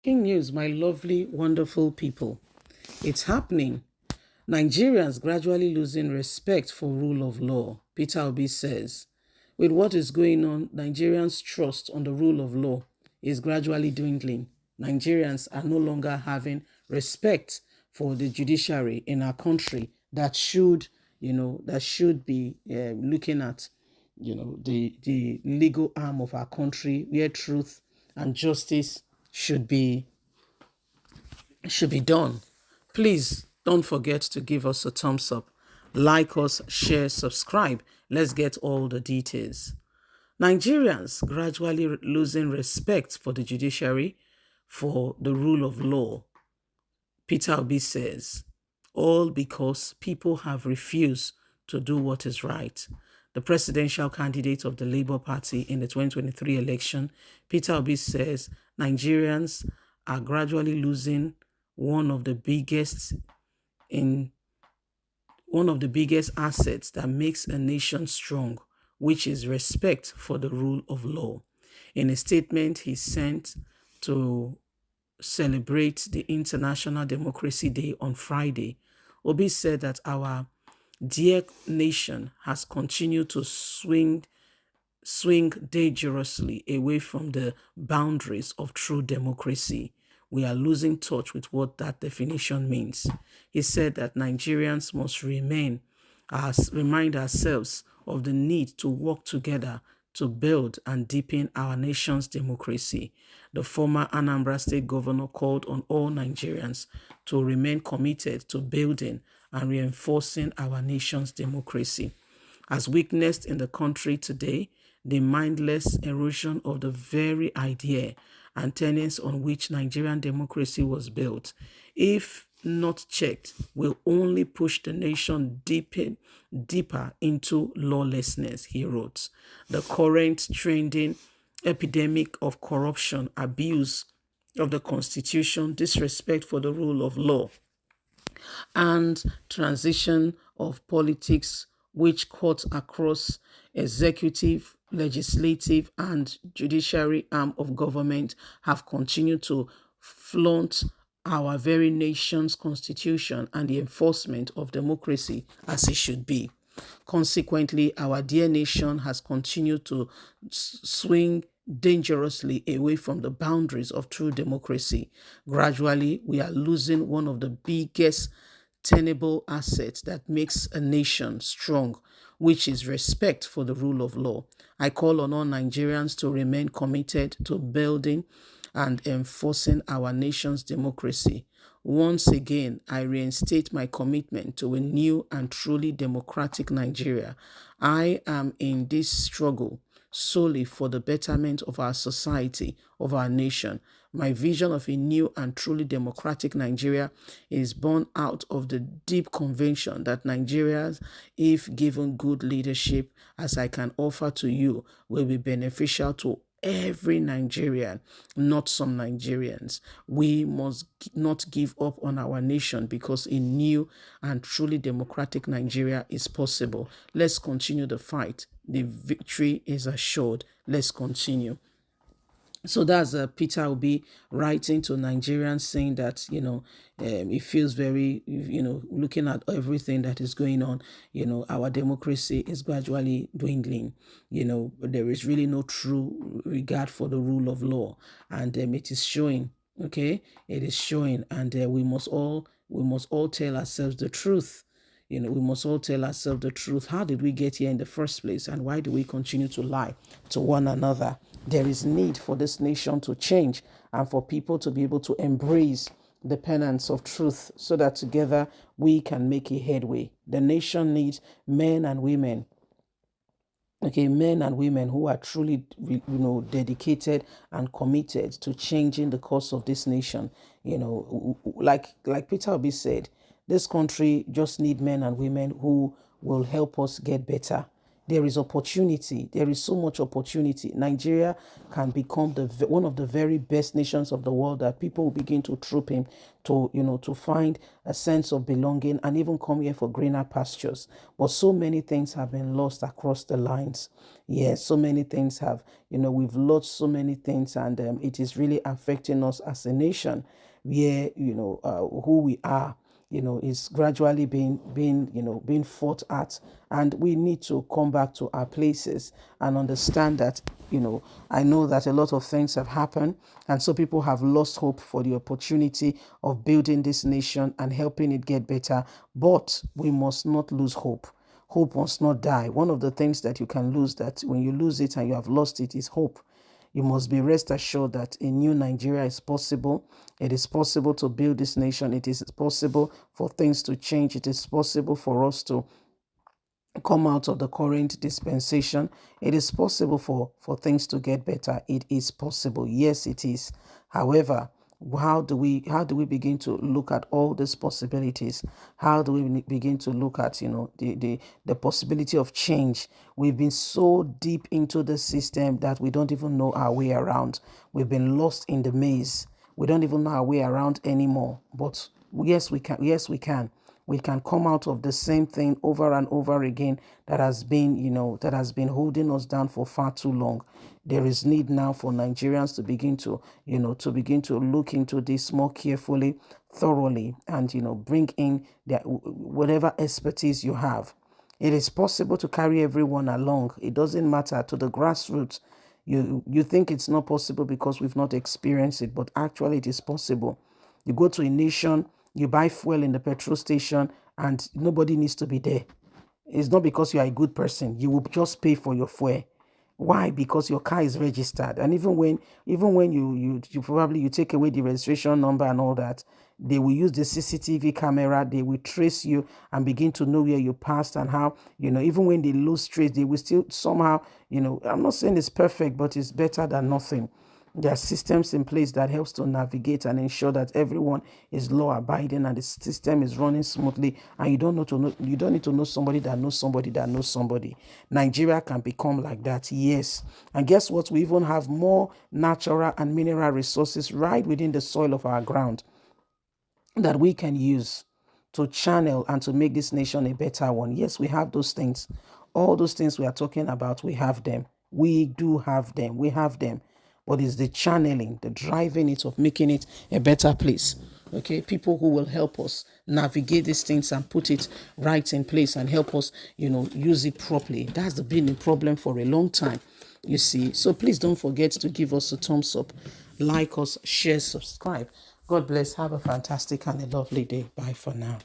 King news, my lovely, wonderful people. It's happening. Nigerians gradually losing respect for rule of law, Peter Obi says. With what is going on, Nigerians' trust on the rule of law is gradually dwindling. Nigerians are no longer having respect for the judiciary in our country that should, that should be looking at, the legal arm of our country where truth and justice should be done. Please don't forget to give us a thumbs up, like us, share, subscribe. Let's get all the details. Nigerians gradually losing respect for the judiciary, for the rule of law, Peter Obi says, all because people have refused to do what is right. The presidential candidate of the Labour Party in the 2023 election, Peter Obi says Nigerians are gradually losing one of the biggest in one of the biggest assets that makes a nation strong, which is respect for the rule of law. In a statement he sent to celebrate the International Democracy Day on Friday, Obi said that our dear nation has continued to swing dangerously away from the boundaries of true democracy. We are losing touch with what that definition means. He said that Nigerians must remind ourselves of the need to work together to build and deepen our nation's democracy. The former Anambra State governor called on all Nigerians to remain committed to building and reinforcing our nation's democracy. As witnessed in the country today, the mindless erosion of the very idea and tenets on which Nigerian democracy was built, if not checked, will only push the nation deeper into lawlessness, he wrote. The current trending epidemic of corruption, abuse of the Constitution, disrespect for the rule of law, and transition of politics which cuts across executive, legislative, and judiciary arm of government have continued to flaunt our very nation's constitution and the enforcement of democracy as it should be. Consequently, our dear nation has continued to swing dangerously away from the boundaries of true democracy. Gradually, we are losing one of the biggest tenable assets that makes a nation strong, which is respect for the rule of law. I call on all Nigerians to remain committed to building and enforcing our nation's democracy. Once again, I reinstate my commitment to a new and truly democratic Nigeria. I am in this struggle solely for the betterment of our society, of our nation. My vision of a new and truly democratic Nigeria is born out of the deep conviction that Nigerians, if given good leadership, as I can offer to you, will be beneficial to every Nigerian, not some Nigerians. We must not give up on our nation because a new and truly democratic Nigeria is possible. Let's continue the fight. The victory is assured. Let's continue. So that's Peter Obi writing to Nigerians saying that, it feels very, looking at everything that is going on, our democracy is gradually dwindling. There is really no true regard for the rule of law. And it is showing, okay? It is showing. And we must all tell ourselves the truth. We must all tell ourselves the truth. How did we get here in the first place? And why do we continue to lie to one another? There is need for this nation to change and for people to be able to embrace the penance of truth so that together we can make a headway. The nation needs men and women, men and women who are truly, dedicated and committed to changing the course of this nation. Like Peter Obi said, this country just need men and women who will help us get better. There is opportunity. There is so much opportunity. Nigeria can become one of the very best nations of the world, that people will begin to troop in to, to find a sense of belonging and even come here for greener pastures. But so many things have been lost across the lines. Yes, so many things have, we've lost so many things, and it is really affecting us as a nation, where, who we are, is gradually being fought at. And we need to come back to our places and understand that, I know that a lot of things have happened, and so people have lost hope for the opportunity of building this nation and helping it get better. But we must not lose hope. Hope must not die. One of the things that you can lose, that when you lose it and you have lost it, is hope. You must be rest assured that a new Nigeria is possible. It is possible to build this nation. It is possible for things to change. It is possible for us to come out of the current dispensation. It is possible for things to get better. It is possible. Yes, it is. However, how do we begin to look at all these possibilities? How do we begin to look at, the possibility of change? We've been so deep into the system that we don't even know our way around. We've been lost in the maze. We don't even know our way around anymore. But yes, we can. Yes, we can. We can come out of the same thing over and over again, that has been, holding us down for far too long. There is need now for Nigerians to begin to look into this more carefully, thoroughly, and, bring in whatever expertise you have. It is possible to carry everyone along. It doesn't matter, to the grassroots. You think it's not possible because we've not experienced it, but actually it is possible. You go to a nation, you buy fuel in the petrol station, and nobody needs to be there. It's not because you are a good person. You will just pay for your fuel. Why? Because your car is registered. And even when you probably you take away the registration number and all that, they will use the CCTV camera. They will trace you and begin to know where you passed and how, even when they lose trace, they will still somehow, I'm not saying it's perfect, but it's better than nothing. There are systems in place that helps to navigate and ensure that everyone is law abiding and the system is running smoothly. And you don't need to know somebody that knows somebody that knows somebody. Nigeria can become like that, yes. And guess what? We even have more natural and mineral resources right within the soil of our ground that we can use to channel and to make this nation a better one. Yes, we have those things. All those things we are talking about, we have them. We do have them. We have them. But it's the channeling, the driving it of making it a better place. Okay, people who will help us navigate these things and put it right in place and help us, use it properly. That's been a problem for a long time, you see. So please don't forget to give us a thumbs up, like us, share, subscribe. God bless. Have a fantastic and a lovely day. Bye for now.